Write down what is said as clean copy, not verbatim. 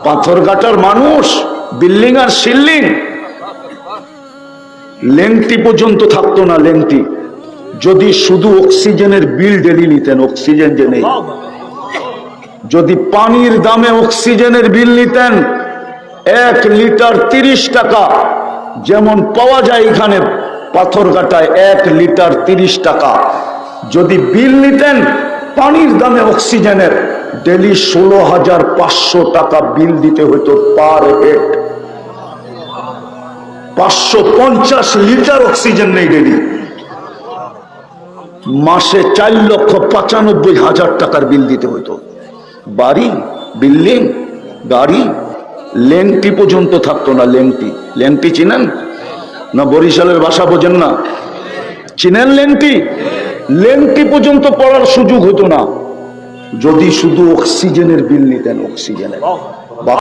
পাথরঘাটার মানুষ বিল্ডিং আর সিল্ডিং, লেংটি পর্যন্ত থাকতো না। লেংটি যদি শুধু অক্সিজেনের বিল ডেলি নিতেন, অক্সিজেন যে নেই, যদি পানির দামে অক্সিজেনের বিল নিতেন 1 লিটার 30 টাকা, যেমন পাওয়া যায় এখানে পাথরঘাটায় 1 লিটার 30 টাকা, যদি বিল নিতেন পানির দামে অক্সিজেনের, ডেলি 16,500 টাকা বিল দিতে হতো পার হেড। 550 লিটার অক্সিজেন নেই ডেলি, মাসে 4,95,000 টাকার বিল দিতে হতো। বাড়ি, বিল্ডিং, গাড়ি, লেংটি পর্যন্ত থাকতো না। লেংটি, লেংটি চিনেন না? বরিশালের ভাষা বোঝেন না? চিনেন লেংটি? লেংটি পর্যন্ত পড়ার সুযোগ হতো না যদি শুধু অক্সিজেনের বিল নিতেন। অক্সিজেনের